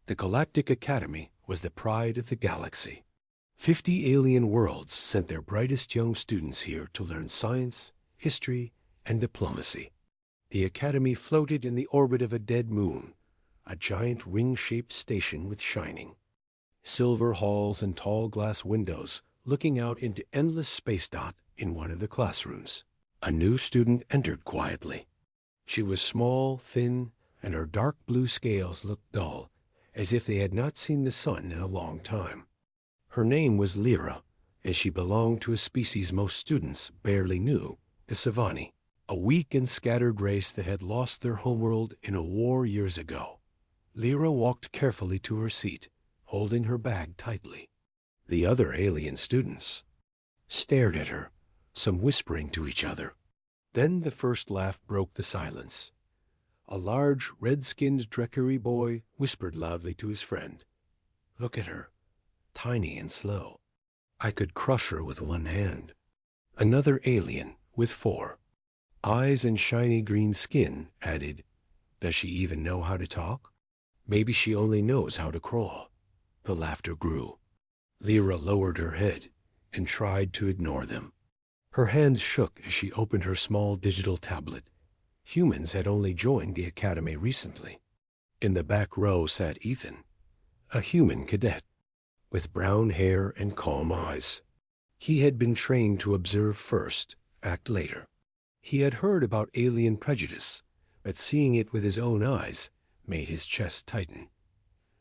The Galactic Academy was the pride of the galaxy. 50 alien worlds sent their brightest young students here to learn science, history, and diplomacy. The Academy floated in the orbit of a dead moon, a giant ring-shaped station with shining silver halls and tall glass windows looking out into endless space. In one of the classrooms, a new student entered quietly. She was small, thin, and her dark blue scales looked dull, as if they had not seen the sun in a long time. Her name was Lyra, and she belonged to a species most students barely knew, the Savani, a weak and scattered race that had lost their homeworld in a war years ago. Lyra walked carefully to her seat, holding her bag tightly. The other alien students stared at her, some whispering to each other. Then the first laugh broke the silence. A large, red-skinned Drekari boy whispered loudly to his friend, "Look at her, tiny and slow. I could crush her with one hand." Another alien, with 4 eyes and shiny green skin, added, "Does she even know how to talk? Maybe she only knows how to crawl." The laughter grew. Lyra lowered her head and tried to ignore them. Her hands shook as she opened her small digital tablet. Humans had only joined the Academy recently. In the back row sat Ethan, a human cadet, with brown hair and calm eyes. He had been trained to observe first, act later. He had heard about alien prejudice, but seeing it with his own eyes made his chest tighten.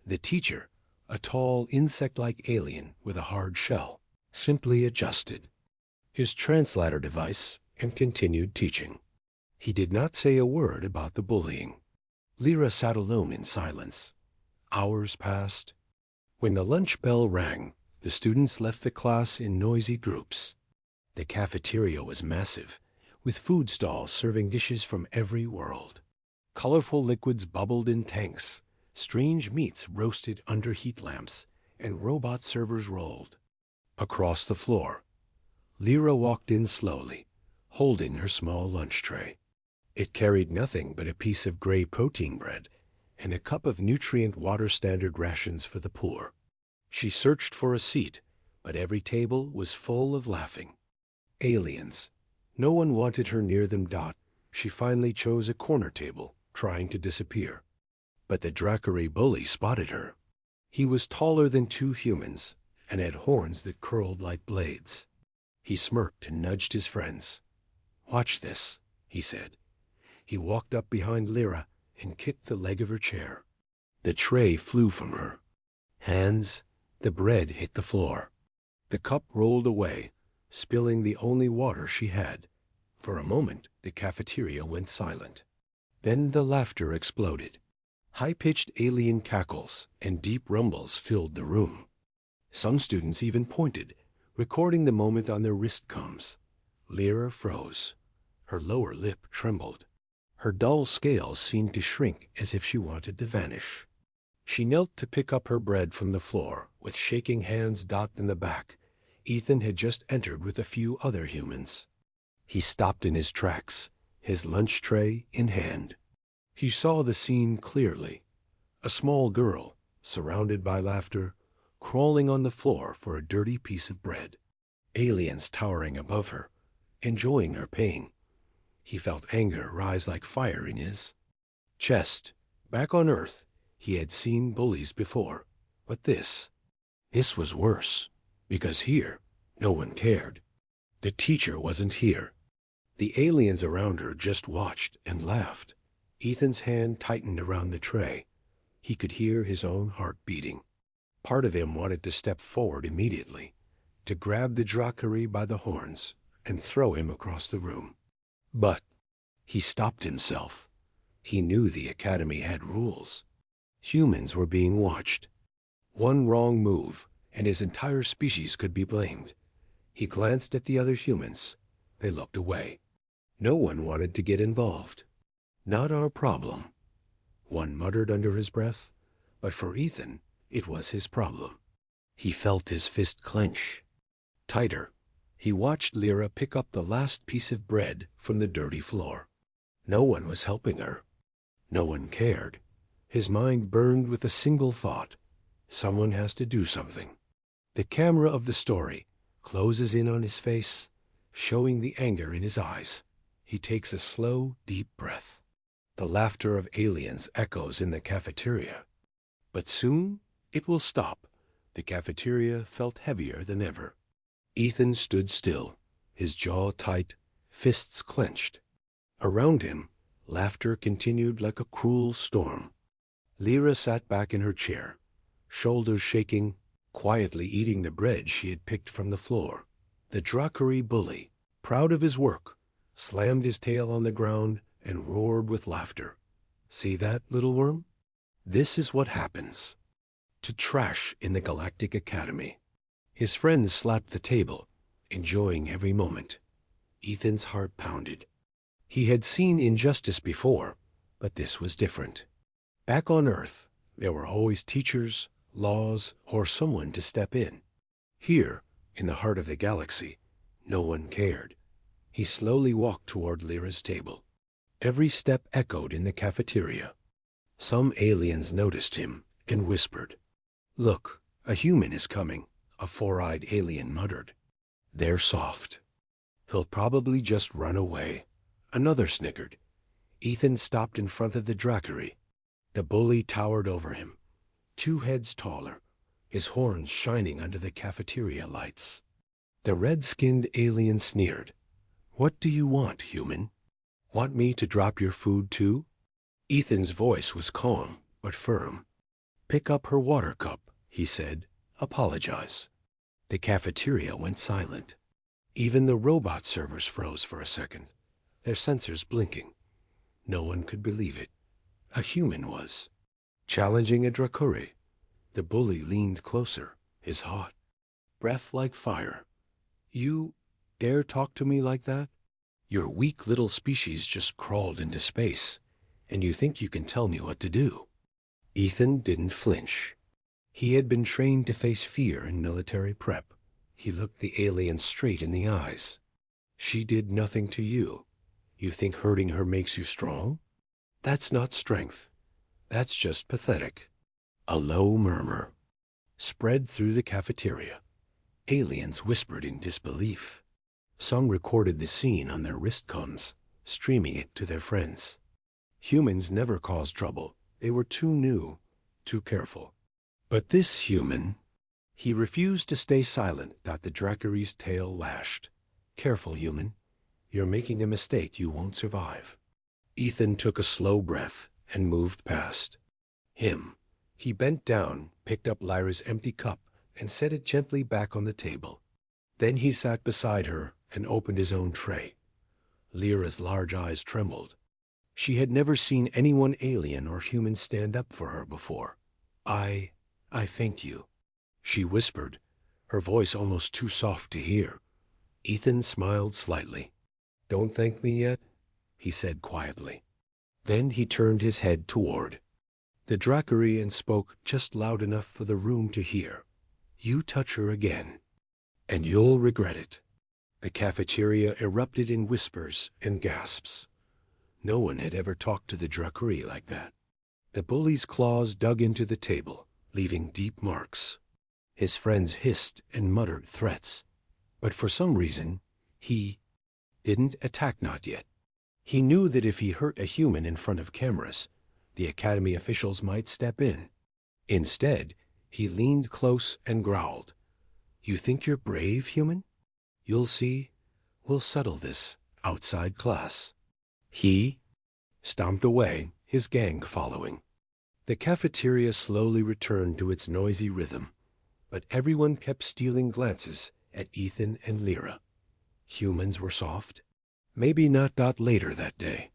The teacher, a tall insect-like alien with a hard shell, simply adjusted his translator device and continued teaching. He did not say a word about the bullying. Lyra sat alone in silence. Hours passed. When the lunch bell rang, the students left the class in noisy groups. The cafeteria was massive, with food stalls serving dishes from every world. Colorful liquids bubbled in tanks, strange meats roasted under heat lamps, and robot servers rolled. Across the floor, Lyra walked in slowly, holding her small lunch tray. It carried nothing but a piece of gray protein bread and a cup of nutrient water standard rations for the poor. She searched for a seat, but every table was full of laughing aliens. No one wanted her near them. She finally chose a corner table, trying to disappear. But the Drakari bully spotted her. He was taller than 2 humans and had horns that curled like blades. He smirked and nudged his friends. "Watch this," he said. He walked up behind Lyra and kicked the leg of her chair. The tray flew from her hands. The bread hit the floor. The cup rolled away, spilling the only water she had. For a moment, the cafeteria went silent. Then the laughter exploded. High-pitched alien cackles and deep rumbles filled the room. Some students even pointed, recording the moment on their wrist combs. Lyra froze. Her lower lip trembled. Her dull scales seemed to shrink as if she wanted to vanish. She knelt to pick up her bread from the floor, with shaking hands. In the back, Ethan had just entered with a few other humans. He stopped in his tracks, his lunch tray in hand. He saw the scene clearly. A small girl, surrounded by laughter, crawling on the floor for a dirty piece of bread. Aliens towering above her, enjoying her pain. He felt anger rise like fire in his chest. Back on Earth, he had seen bullies before, but this was worse, because here, no one cared. The teacher wasn't here. The aliens around her just watched and laughed. Ethan's hand tightened around the tray. He could hear his own heart beating. Part of him wanted to step forward immediately, to grab the Drakari by the horns and throw him across the room. But he stopped himself. He knew the Academy had rules. Humans were being watched. One wrong move, and his entire species could be blamed. He glanced at the other humans. They looked away. No one wanted to get involved. "Not our problem," one muttered under his breath, but for Ethan, it was his problem. He felt his fist clench tighter. He watched Lyra pick up the last piece of bread from the dirty floor. No one was helping her. No one cared. His mind burned with a single thought. Someone has to do something. The camera of the story closes in on his face, showing the anger in his eyes. He takes a slow, deep breath. The laughter of aliens echoes in the cafeteria. But soon it will stop. The cafeteria felt heavier than ever. Ethan stood still, his jaw tight, fists clenched. Around him, laughter continued like a cruel storm. Lyra sat back in her chair, shoulders shaking, quietly eating the bread she had picked from the floor. The Dracari bully, proud of his work, slammed his tail on the ground and roared with laughter. See that, little worm? This is what happens to trash in the Galactic Academy. His friends slapped the table, enjoying every moment. Ethan's heart pounded. He had seen injustice before, but this was different. Back on Earth, there were always teachers, laws, or someone to step in. Here, in the heart of the galaxy, no one cared. He slowly walked toward Lyra's table. Every step echoed in the cafeteria. Some aliens noticed him and whispered. "Look, a human is coming," a four-eyed alien muttered. "They're soft. He'll probably just run away." Another snickered. Ethan stopped in front of the Dracari. The bully towered over him, 2 heads taller, his horns shining under the cafeteria lights. The red-skinned alien sneered. "What do you want, human? Want me to drop your food too?" Ethan's voice was calm but firm. "Pick up her water cup," he said. "Apologize." The cafeteria went silent. Even the robot servers froze for a second, their sensors blinking. No one could believe it. A human was challenging a Dracari. The bully leaned closer, his hot breath like fire. "You dare talk to me like that? Your weak little species just crawled into space, and you think you can tell me what to do?" Ethan didn't flinch. He had been trained to face fear in military prep. He looked the alien straight in the eyes. "She did nothing to you. You think hurting her makes you strong? That's not strength. That's just pathetic." A low murmur spread through the cafeteria. Aliens whispered in disbelief. Some recorded the scene on their wristcoms, streaming it to their friends. Humans never caused trouble. They were too new, too careful. But this human, he refused to stay silent. The Dracari's tail lashed. "Careful, human. You're making a mistake you won't survive." Ethan took a slow breath and moved past him. He bent down, picked up Lyra's empty cup, and set it gently back on the table. Then he sat beside her and opened his own tray. Lyra's large eyes trembled. She had never seen anyone alien or human stand up for her before. I thank you," she whispered, her voice almost too soft to hear. Ethan smiled slightly. "Don't thank me yet," he said quietly. Then he turned his head toward the Dracari and spoke just loud enough for the room to hear. "You touch her again, and you'll regret it." The cafeteria erupted in whispers and gasps. No one had ever talked to the Dracari like that. The bully's claws dug into the table, leaving deep marks. His friends hissed and muttered threats. But for some reason, he didn't attack. Not yet. He knew that if he hurt a human in front of cameras, the Academy officials might step in. Instead, he leaned close and growled. "You think you're brave, human? You'll see. We'll settle this outside class." He stomped away, his gang following. The cafeteria slowly returned to its noisy rhythm, but everyone kept stealing glances at Ethan and Lyra. Humans were soft. Maybe not. Later that day,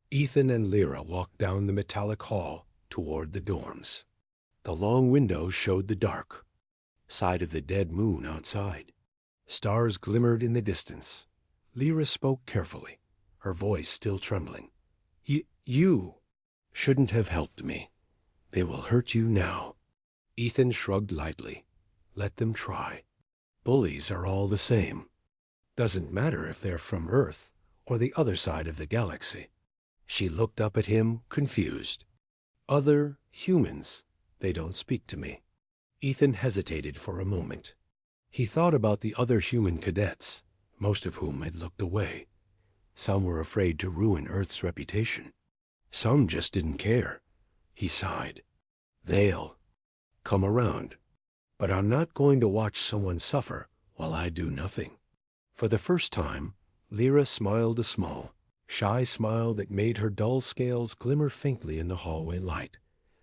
Ethan and Lyra walked down the metallic hall toward the dorms. The long windows showed the dark side of the dead moon outside. Stars glimmered in the distance. Lyra spoke carefully, her voice still trembling. You shouldn't have helped me. They will hurt you now." Ethan shrugged lightly. "Let them try. Bullies are all the same. Doesn't matter if they're from Earth or the other side of the galaxy." She looked up at him, confused. Other humans, they don't speak to me. Ethan hesitated for a moment. He thought about the other human cadets, most of whom had looked away. Some were afraid to ruin Earth's reputation. Some just didn't care. He sighed. They'll come around. But I'm not going to watch someone suffer while I do nothing. For the first time, Lyra smiled a small, shy smile that made her dull scales glimmer faintly in the hallway light.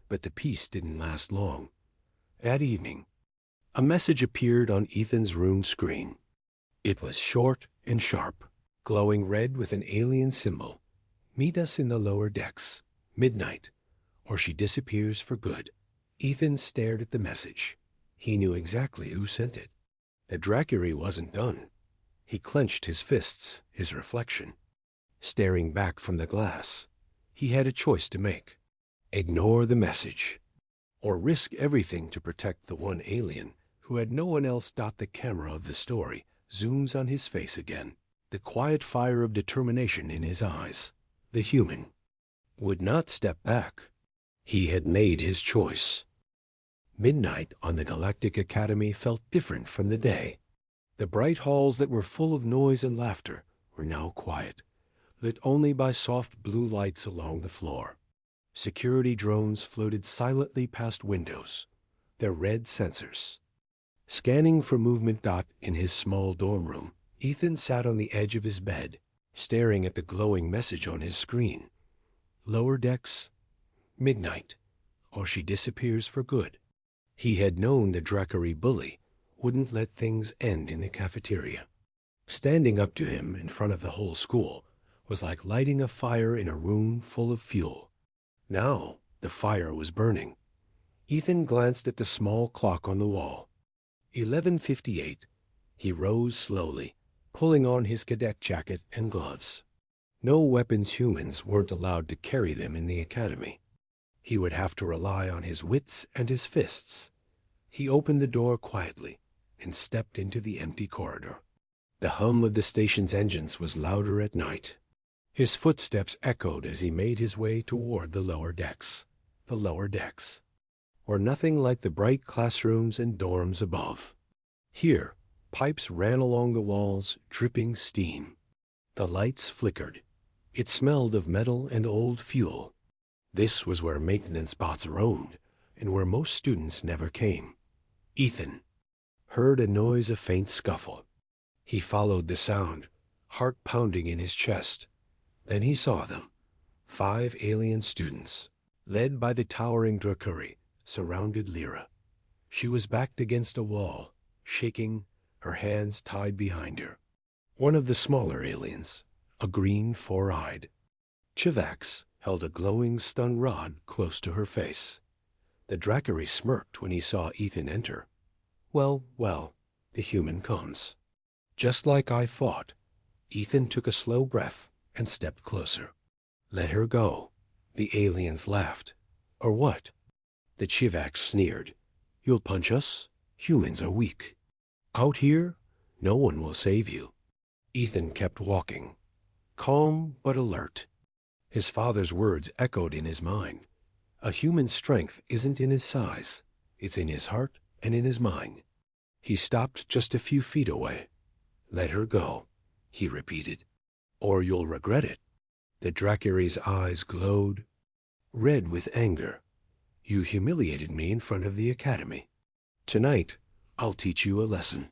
But the peace didn't last long. That evening, a message appeared on Ethan's room screen. It was short and sharp, glowing red with an alien symbol. Meet us in the lower decks, midnight, or she disappears for good. Ethan stared at the message. He knew exactly who sent it. The Dracary wasn't done. He clenched his fists, his reflection. Staring back from the glass, he had a choice to make. Ignore the message, or risk everything to protect the one alien who had no one else. The camera of the story zooms on his face again, the quiet fire of determination in his eyes. The human would not step back. He had made his choice. Midnight on the Galactic Academy felt different from the day. The bright halls that were full of noise and laughter were now quiet, lit only by soft blue lights along the floor. Security drones floated silently past windows, their red sensors. Scanning for movement. In his small dorm room, Ethan sat on the edge of his bed, staring at the glowing message on his screen. Lower decks, midnight, or she disappears for good. He had known the Dracary bully wouldn't let things end in the cafeteria. Standing up to him in front of the whole school was like lighting a fire in a room full of fuel. Now the fire was burning. Ethan glanced at the small clock on the wall. 11:58. He rose slowly, pulling on his cadet jacket and gloves. No weapons humans weren't allowed to carry them in the academy. He would have to rely on his wits and his fists. He opened the door quietly and stepped into the empty corridor. The hum of the station's engines was louder at night. His footsteps echoed as he made his way toward the lower decks. The lower decks were nothing like the bright classrooms and dorms above. Here, pipes ran along the walls, dripping steam. The lights flickered. It smelled of metal and old fuel. This was where maintenance bots roamed, and where most students never came. Ethan heard a noise, a faint scuffle. He followed the sound, heart pounding in his chest. Then he saw them. 5 alien students, led by the towering Dracary, surrounded Lyra. She was backed against a wall, shaking, her hands tied behind her. One of the smaller aliens, a green 4-eyed Chivax, held a glowing stun rod close to her face. The Dracary smirked when he saw Ethan enter. Well, the human comes. Just like I thought. Ethan took a slow breath and stepped closer. Let her go. The aliens laughed. Or what? The Chivax sneered. You'll punch us? Humans are weak. Out here, no one will save you. Ethan kept walking, calm but alert. His father's words echoed in his mind. A human's strength isn't in his size. It's in his heart and in his mind. He stopped just a few feet away. Let her go, he repeated, or you'll regret it. The Dracary's eyes glowed, red with anger. You humiliated me in front of the academy. Tonight, I'll teach you a lesson.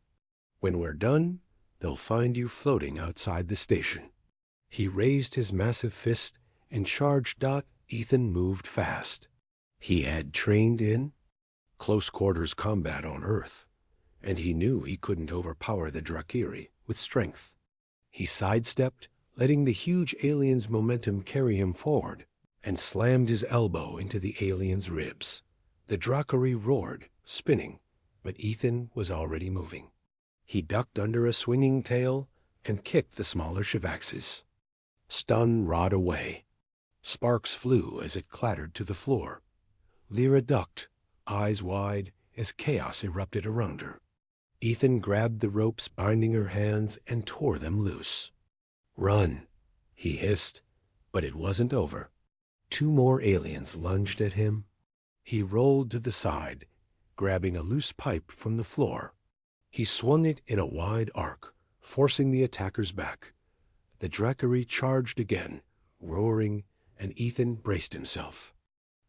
When we're done, they'll find you floating outside the station. He raised his massive fist and charged. Ethan moved fast. He had trained in close quarters combat on Earth, and he knew he couldn't overpower the Dracary with strength. He sidestepped, letting the huge alien's momentum carry him forward, and slammed his elbow into the alien's ribs. The Dracary roared, spinning, but Ethan was already moving. He ducked under a swinging tail and kicked the smaller Chivaxes. Stun rod away. Sparks flew as it clattered to the floor. Lyra ducked, eyes wide, as chaos erupted around her. Ethan grabbed the ropes binding her hands and tore them loose. Run, he hissed, but it wasn't over. 2 more aliens lunged at him. He rolled to the side, grabbing a loose pipe from the floor. He swung it in a wide arc, forcing the attackers back. The Dracari charged again, roaring, and Ethan braced himself.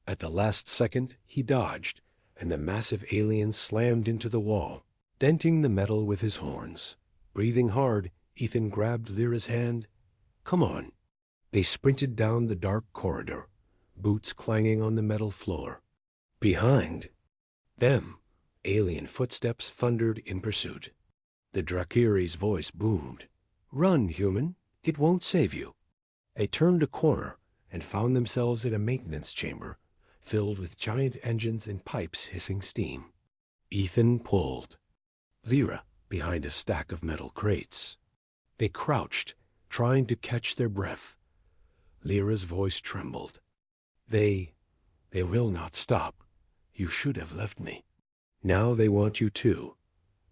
At the last second, he dodged, and the massive alien slammed into the wall, denting the metal with his horns. Breathing hard, Ethan grabbed Lyra's hand. "Come on." They sprinted down the dark corridor, boots clanging on the metal floor. Behind them, alien footsteps thundered in pursuit. The Dracari's voice boomed. "Run, human. It won't save you." They turned a corner and found themselves in a maintenance chamber filled with giant engines and pipes hissing steam. Ethan pulled, Lyra behind a stack of metal crates. They crouched, trying to catch their breath. Lyra's voice trembled. They will not stop. You should have left me. Now they want you too."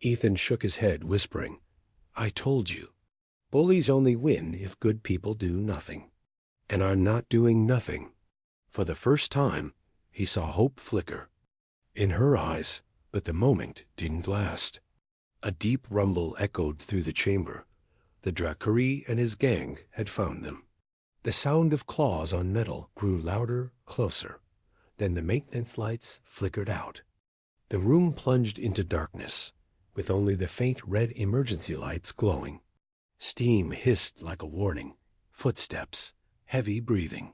Ethan shook his head, whispering, "I told you. Bullies only win if good people do nothing. And I'm not doing nothing." For the first time, he saw hope flicker in her eyes, but the moment didn't last. A deep rumble echoed through the chamber. The Dracari and his gang had found them. The sound of claws on metal grew louder, closer. Then the maintenance lights flickered out. The room plunged into darkness, with only the faint red emergency lights glowing. Steam hissed like a warning. Footsteps, heavy breathing.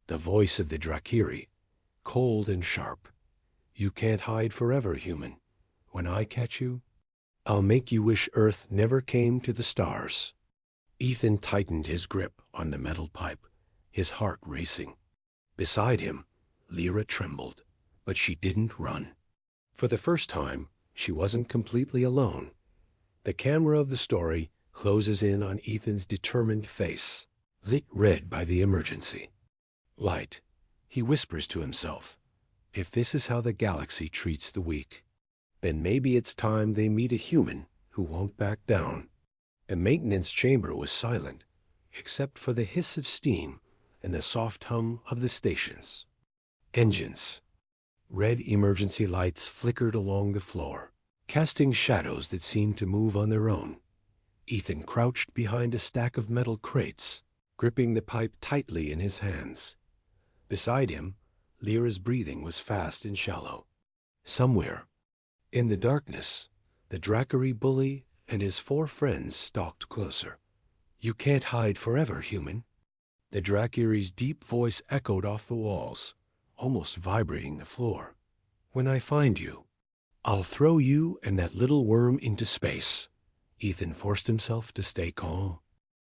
The voice of the Dracari, cold and sharp. "You can't hide forever, human. When I catch you, I'll make you wish Earth never came to the stars." Ethan tightened his grip on the metal pipe, his heart racing. Beside him, Lyra trembled, but she didn't run. For the first time, she wasn't completely alone. The camera of the story closes in on Ethan's determined face, lit red by the emergency light. He whispers to himself, "If this is how the galaxy treats the weak, then maybe it's time they meet a human who won't back down." The maintenance chamber was silent, except for the hiss of steam and the soft hum of the stations. Engines. Red emergency lights flickered along the floor, casting shadows that seemed to move on their own. Ethan crouched behind a stack of metal crates, gripping the pipe tightly in his hands. Beside him, Lyra's breathing was fast and shallow. Somewhere, in the darkness, the Dracari bully and his 4 friends stalked closer. "You can't hide forever, human." The Dracari's deep voice echoed off the walls, almost vibrating the floor. "When I find you, I'll throw you and that little worm into space." Ethan forced himself to stay calm.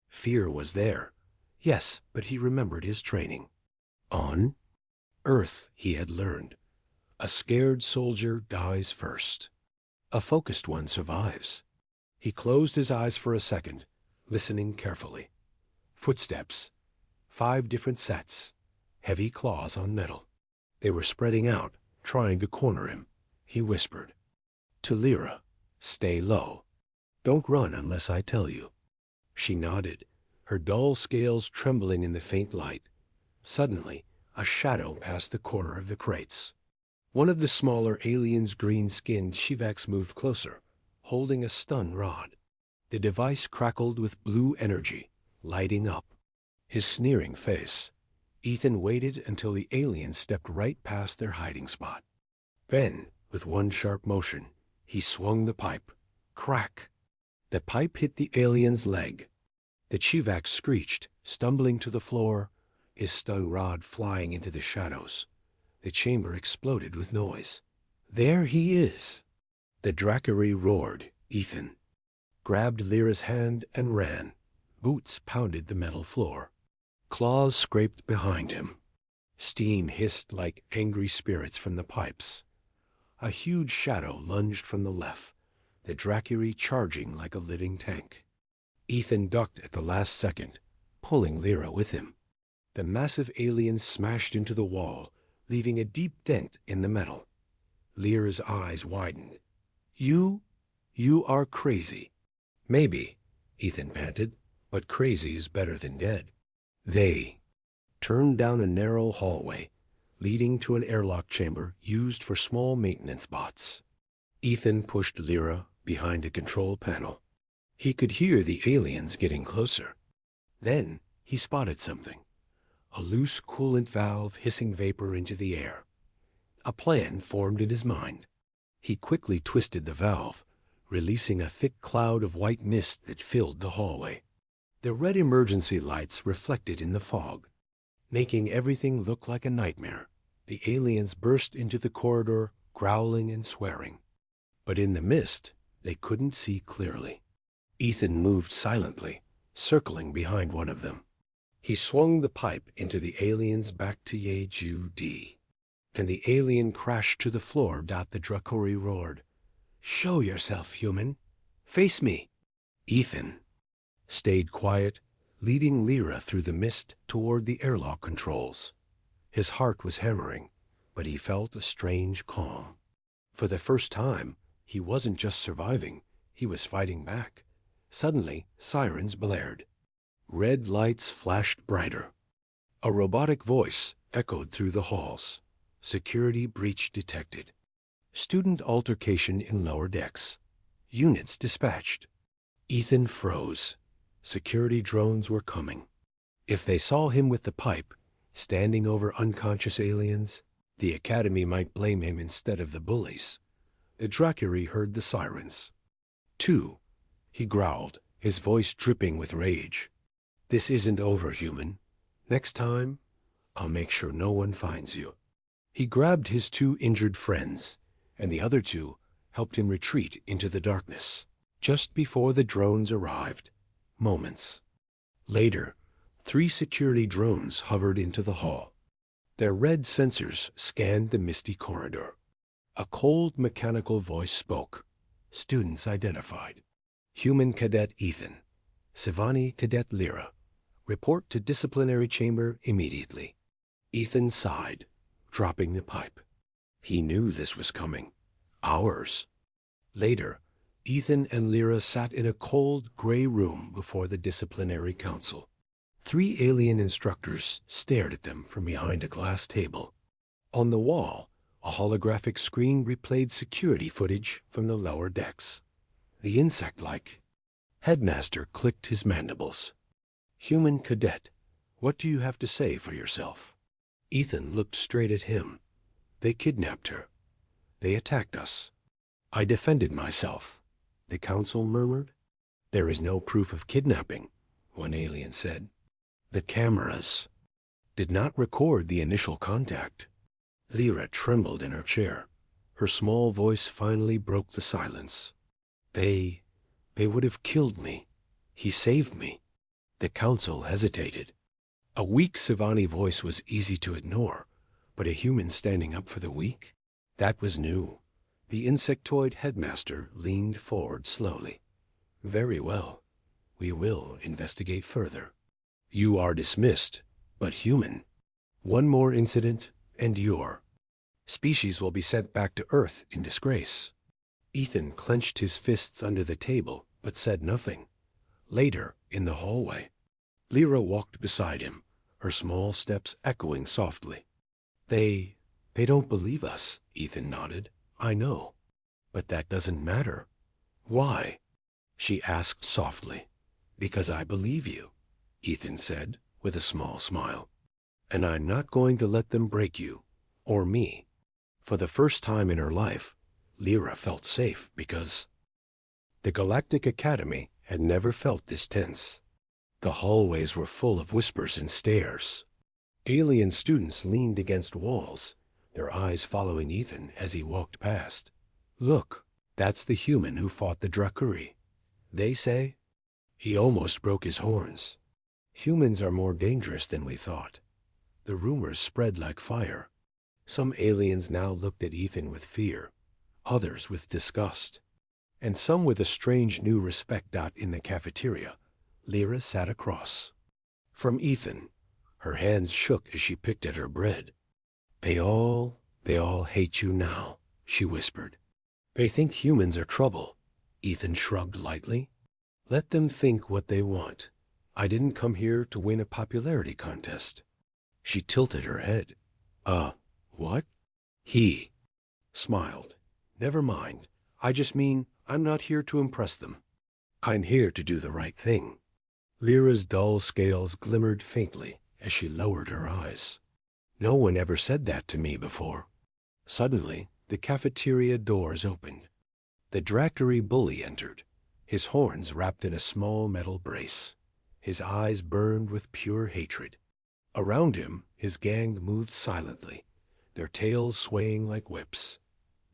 Fear was there, yes, but he remembered his training. On Earth, he had learned, a scared soldier dies first. A focused one survives. He closed his eyes for a second, listening carefully. Footsteps. 5 different sets. Heavy claws on metal. They were spreading out, trying to corner him. He whispered. To Lyra, "Stay low. Don't run unless I tell you." She nodded, her dull scales trembling in the faint light. Suddenly, a shadow passed the corner of the crates. One of the smaller alien's green-skinned Shivaks moved closer, holding a stun rod. The device crackled with blue energy, lighting up. His sneering face. Ethan waited until the alien stepped right past their hiding spot. Then, with one sharp motion, he swung the pipe. Crack! The pipe hit the alien's leg. The Chivak screeched, stumbling to the floor, his stun rod flying into the shadows. The chamber exploded with noise. "There he is!" The Dracari roared. Ethan grabbed Lyra's hand and ran. Boots pounded the metal floor. Claws scraped behind him. Steam hissed like angry spirits from the pipes. A huge shadow lunged from the left, the Dracari charging like a living tank. Ethan ducked at the last second, pulling Lyra with him. The massive alien smashed into the wall, leaving a deep dent in the metal. Lyra's eyes widened. You are crazy." "Maybe," Ethan panted, "but crazy is better than dead." They turned down a narrow hallway, leading to an airlock chamber used for small maintenance bots. Ethan pushed Lyra behind a control panel. He could hear the aliens getting closer. Then he spotted something. A loose coolant valve hissing vapor into the air. A plan formed in his mind. He quickly twisted the valve, releasing a thick cloud of white mist that filled the hallway. The red emergency lights reflected in the fog, making everything look like a nightmare. The aliens burst into the corridor, growling and swearing. But in the mist, they couldn't see clearly. Ethan moved silently, circling behind one of them. He swung the pipe into the alien's back to Yejud, and the alien crashed to the floor. The Dracori roared, "Show yourself, human! Face me!" Ethan stayed quiet, leading Lyra through the mist toward the airlock controls. His heart was hammering, but he felt a strange calm. For the first time, he wasn't just surviving, he was fighting back. Suddenly, sirens blared. Red lights flashed brighter. A robotic voice echoed through the halls. Security breach detected. Student altercation in lower decks. Units dispatched. Ethan froze. Security drones were coming. If they saw him with the pipe, standing over unconscious aliens, the Academy might blame him instead of the bullies. The Dracuri heard the sirens. "Two," he growled, his voice dripping with rage. "This isn't over, human. Next time, I'll make sure no one finds you." He grabbed his two injured friends, and the other two helped him retreat into the darkness. Just before the drones arrived, moments later, 3 security drones hovered into the hall. Their red sensors scanned the misty corridor. A cold mechanical voice spoke. Students identified. Human Cadet Ethan. Sivani Cadet Lyra. Report to disciplinary chamber immediately. Ethan sighed, dropping the pipe. He knew this was coming. Hours. Later, Ethan and Lyra sat in a cold, gray room before the disciplinary council. 3 alien instructors stared at them from behind a glass table. On the wall, a holographic screen replayed security footage from the lower decks. The insect-like headmaster clicked his mandibles. "Human Cadet, what do you have to say for yourself?" Ethan looked straight at him. "They kidnapped her. They attacked us. I defended myself," the council murmured. "There is no proof of kidnapping," one alien said. "The cameras did not record the initial contact." Lyra trembled in her chair. Her small voice finally broke the silence. They would have killed me. He saved me." The council hesitated. A weak Sivani voice was easy to ignore, but a human standing up for the weak? That was new. The insectoid headmaster leaned forward slowly. "Very well. We will investigate further. You are dismissed, but human. One more incident, and your species will be sent back to Earth in disgrace." Ethan clenched his fists under the table, but said nothing. Later, in the hallway, Lyra walked beside him, her small steps echoing softly. They don't believe us," Ethan nodded. "I know. But that doesn't matter." "Why?" she asked softly. "Because I believe you," Ethan said, with a small smile. "And I'm not going to let them break you, or me." For the first time in her life, Lyra felt safe because the Galactic Academy had never felt this tense. The hallways were full of whispers and stares. Alien students leaned against walls, their eyes following Ethan as he walked past. "Look, that's the human who fought the Dracuri. They say—" He almost broke his horns. "Humans are more dangerous than we thought." The rumors spread like fire. Some aliens now looked at Ethan with fear, others with disgust, and some with a strange new respect. In the cafeteria, Lyra sat across from Ethan. Her hands shook as she picked at her bread. They all hate you now," she whispered. "They think humans are trouble." Ethan shrugged lightly. "Let them think what they want. I didn't come here to win a popularity contest." She tilted her head. What? He smiled. Never mind. I just mean I'm not here to impress them. I'm here to do the right thing. Lyra's dull scales glimmered faintly as she lowered her eyes. No one ever said that to me before. Suddenly, the cafeteria doors opened. The Drackery bully entered, his horns wrapped in a small metal brace. His eyes burned with pure hatred. Around him, his gang moved silently, their tails swaying like whips.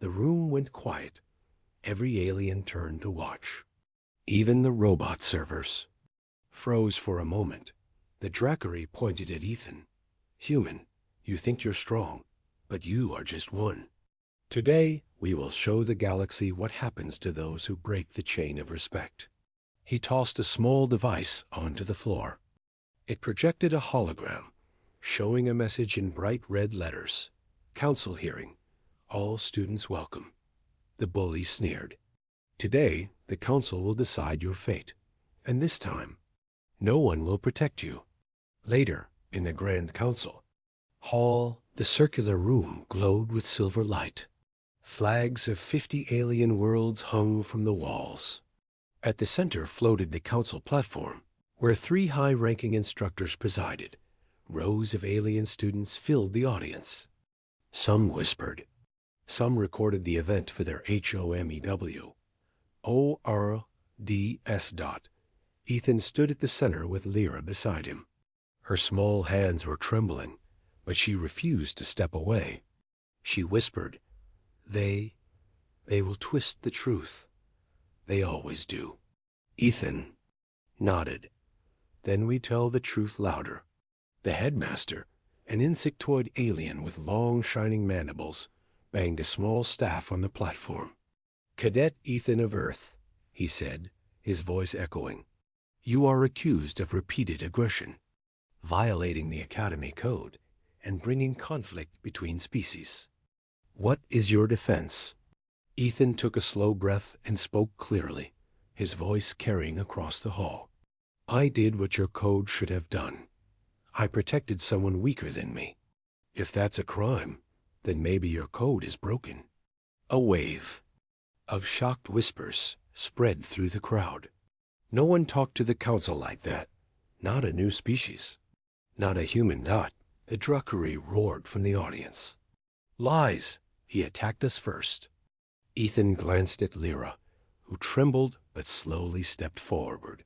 The room went quiet. Every alien turned to watch. Even the robot servers froze for a moment. The Drackery pointed at Ethan. Human, you think you're strong, but you are just one. Today, we will show the galaxy what happens to those who break the chain of respect. He tossed a small device onto the floor. It projected a hologram, showing a message in bright red letters. Council hearing. All students welcome. The bully sneered. Today, the council will decide your fate. And this time, no one will protect you. Later, in the Grand Council Hall, the circular room glowed with silver light. Flags of 50 alien worlds hung from the walls. At the center floated the council platform, where 3 high-ranking instructors presided. Rows of alien students filled the audience. Some whispered. Some recorded the event for their HOMEW. ORDS. Ethan stood at the center with Lyra beside him. Her small hands were trembling, but she refused to step away. She whispered, They will twist the truth. They always do. Ethan nodded. Then we tell the truth louder. The headmaster, an insectoid alien with long shining mandibles, banged a small staff on the platform. Cadet Ethan of Earth, he said, his voice echoing. You are accused of repeated aggression, violating the Academy Code, and bringing conflict between species. What is your defense? Ethan took a slow breath and spoke clearly, his voice carrying across the hall. I did what your code should have done. I protected someone weaker than me. If that's a crime, then maybe your code is broken. A wave of shocked whispers spread through the crowd. No one talked to the council like that. Not a new species. Not a human dot. The Drackery roared from the audience. Lies! He attacked us first. Ethan glanced at Lyra, who trembled but slowly stepped forward.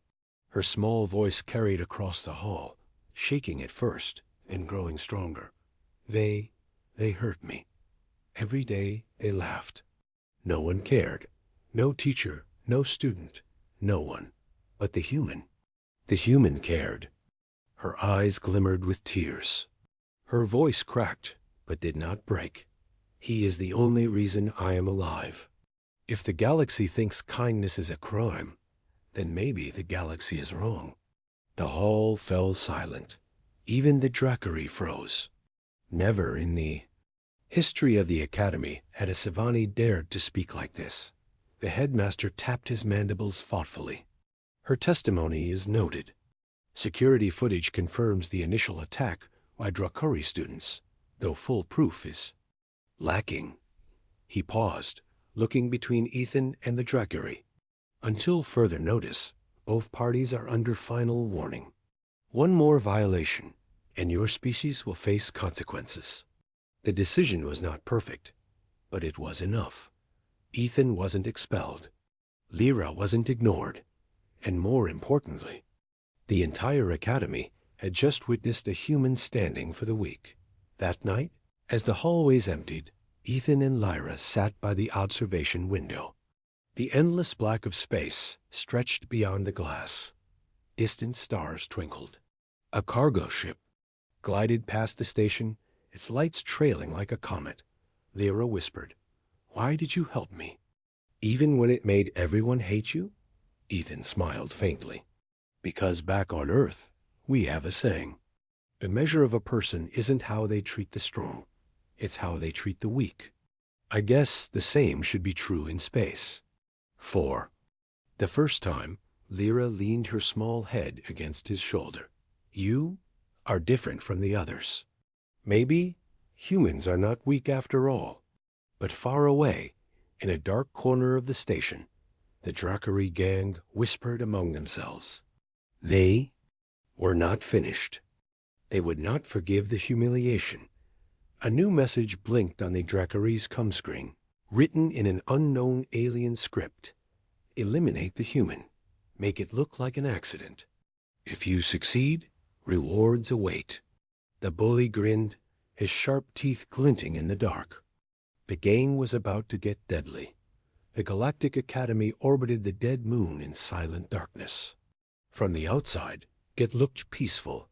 Her small voice carried across the hall, shaking at first and growing stronger. They hurt me. Every day they laughed. No one cared. No teacher, no student, no one. But the human cared. Her eyes glimmered with tears. Her voice cracked, but did not break. He is the only reason I am alive. If the galaxy thinks kindness is a crime, then maybe the galaxy is wrong. The hall fell silent. Even the Drackery froze. Never in the history of the Academy had a Savani dared to speak like this. The headmaster tapped his mandibles thoughtfully. Her testimony is noted. Security footage confirms the initial attack by Drackery students, though full proof is lacking. He paused, looking between Ethan and the Drackery. Until further notice, both parties are under final warning. One more violation, and your species will face consequences. The decision was not perfect, but it was enough. Ethan wasn't expelled. Lyra wasn't ignored. And more importantly, the entire Academy had just witnessed a human standing for the weak. That night, as the hallways emptied, Ethan and Lyra sat by the observation window. The endless black of space stretched beyond the glass. Distant stars twinkled. A cargo ship glided past the station, its lights trailing like a comet. Lyra whispered, Why did you help me? Even when it made everyone hate you? Ethan smiled faintly. Because back on Earth, we have a saying. The measure of a person isn't how they treat the strong. It's how they treat the weak. I guess the same should be true in space. 4. The first time, Lyra leaned her small head against his shoulder. You are different from the others. Maybe humans are not weak after all. But far away, in a dark corner of the station, the Dracari gang whispered among themselves. They were not finished. They would not forgive the humiliation. A new message blinked on the Dracari's come screen, written in an unknown alien script. Eliminate the human. Make it look like an accident. If you succeed, rewards await. The bully grinned, his sharp teeth glinting in the dark. The game was about to get deadly. The Galactic Academy orbited the dead moon in silent darkness. From the outside, it looked peaceful.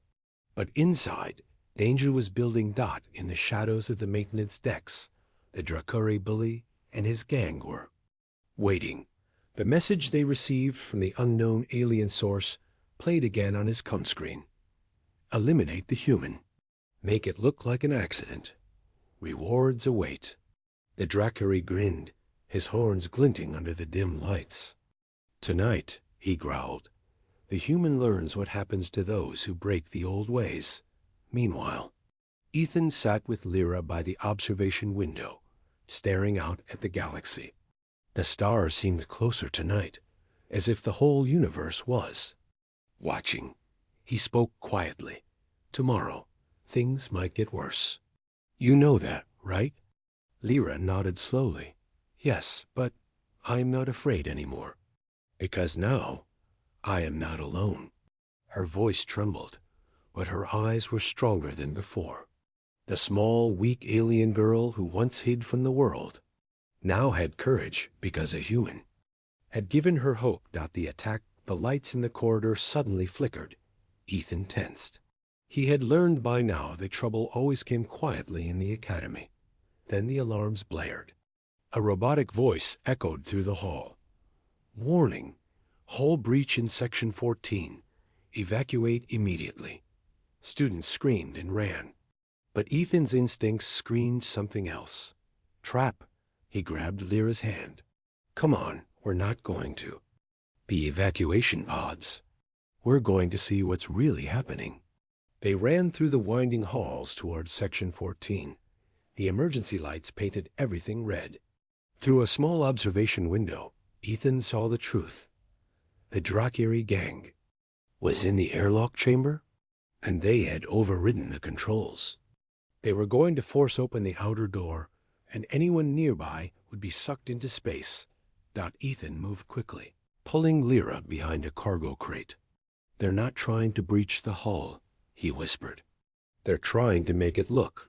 But inside, danger was building. In the shadows of the maintenance decks, the Dracari bully and his gang were waiting. The message they received from the unknown alien source played again on his come screen. Eliminate the human. Make it look like an accident. Rewards await. The Dracari grinned, his horns glinting under the dim lights. Tonight, he growled, the human learns what happens to those who break the old ways. Meanwhile, Ethan sat with Lyra by the observation window, staring out at the galaxy. The stars seemed closer tonight, as if the whole universe was watching. He spoke quietly. Tomorrow, things might get worse. You know that, right? Lyra nodded slowly. Yes, but I'm not afraid anymore. Because now, I am not alone. Her voice trembled, but her eyes were stronger than before. The small, weak alien girl who once hid from the world now had courage because a human had given her hope. The lights in the corridor suddenly flickered. Ethan tensed. He had learned by now that trouble always came quietly in the academy. Then the alarms blared. A robotic voice echoed through the hall. Warning! Hull breach in Section 14. Evacuate immediately. Students screamed and ran. But Ethan's instincts screamed something else. Trap! He grabbed Lyra's hand. Come on, we're not going to. The evacuation pods. We're going to see what's really happening. They ran through the winding halls towards Section 14. The emergency lights painted everything red. Through a small observation window, Ethan saw the truth. The Dracari gang was in the airlock chamber, and they had overridden the controls. They were going to force open the outer door, and anyone nearby would be sucked into space. Ethan moved quickly, pulling Lyra behind a cargo crate. They're not trying to breach the hull, he whispered. They're trying to make it look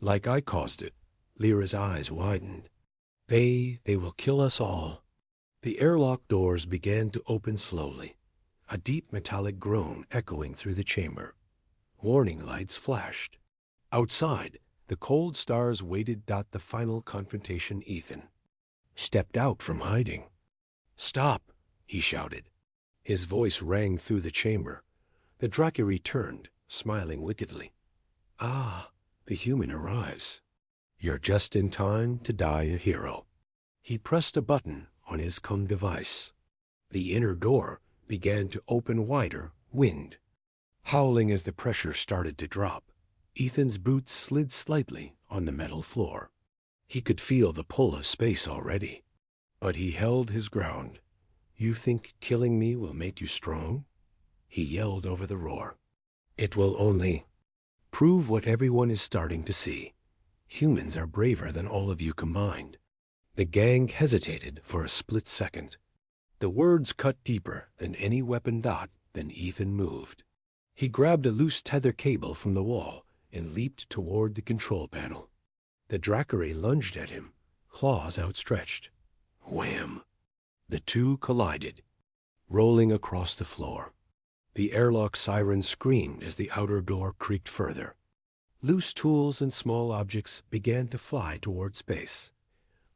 like I caused it. Lyra's eyes widened. They will kill us all. The airlock doors began to open slowly, a deep metallic groan echoing through the chamber. Warning lights flashed. Outside, the cold stars waited. The final confrontation. Ethan stepped out from hiding. Stop, he shouted. His voice rang through the chamber. The Dracari turned, smiling wickedly. Ah, the human arrives. You're just in time to die a hero. He pressed a button on his cum device. The inner door began to open wider, wind howling as the pressure started to drop. Ethan's boots slid slightly on the metal floor. He could feel the pull of space already, but he held his ground. You think killing me will make you strong? He yelled over the roar. It will only prove what everyone is starting to see. Humans are braver than all of you combined. The gang hesitated for a split second. The words cut deeper than any weapon. Then Ethan moved. He grabbed a loose tether cable from the wall and leaped toward the control panel. The Dracari lunged at him, claws outstretched. Wham! The two collided, rolling across the floor. The airlock siren screamed as the outer door creaked further. Loose tools and small objects began to fly toward space.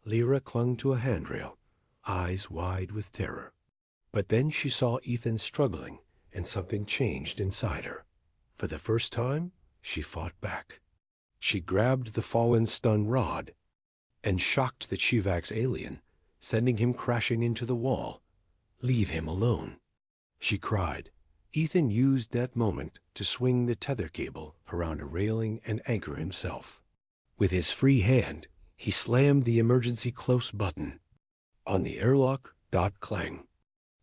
Lyra clung to a handrail, eyes wide with terror. But then she saw Ethan struggling, and something changed inside her. For the first time, she fought back. She grabbed the fallen stun rod and shocked the Chivac's alien, sending him crashing into the wall. Leave him alone, she cried. Ethan used that moment to swing the tether cable around a railing and anchor himself. With his free hand, he slammed the emergency close button. On the airlock, dot clang.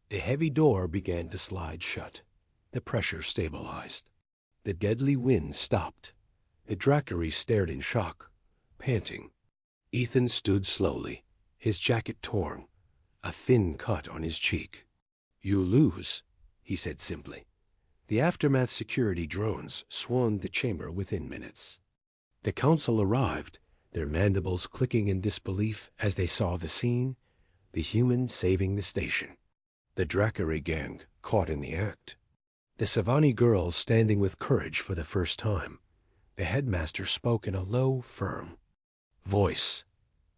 The heavy door began to slide shut. The pressure stabilized. The deadly wind stopped. The Dracari stared in shock, panting. Ethan stood slowly, his jacket torn, a thin cut on his cheek. "You lose," he said simply. The Aftermath security drones swarmed the chamber within minutes. The council arrived, their mandibles clicking in disbelief as they saw the scene, the humans saving the station. The Dracari gang caught in the act. The Savani girls standing with courage for the first time. The headmaster spoke in a low, firm voice.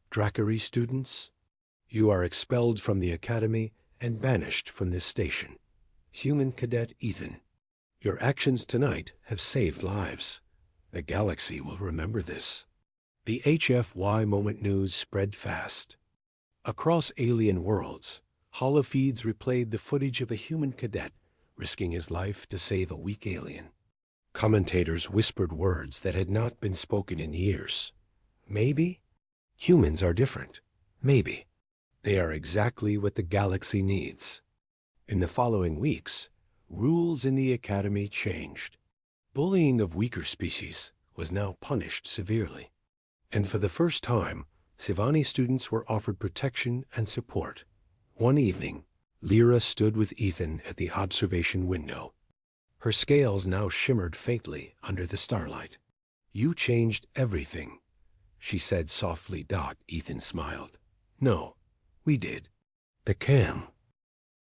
"Dracari students, you are expelled from the academy and banished from this station. Human cadet Ethan, your actions tonight have saved lives. The galaxy will remember this." The HFY moment news spread fast. Across alien worlds, holofeeds replayed the footage of a human cadet risking his life to save a weak alien. Commentators whispered words that had not been spoken in years. Maybe humans are different. Maybe they are exactly what the galaxy needs. In the following weeks, rules in the academy changed. Bullying of weaker species was now punished severely. And for the first time, Sivani students were offered protection and support. One evening, Lyra stood with Ethan at the observation window. Her scales now shimmered faintly under the starlight. "You changed everything," she said softly. Ethan smiled. "No, we did." The cam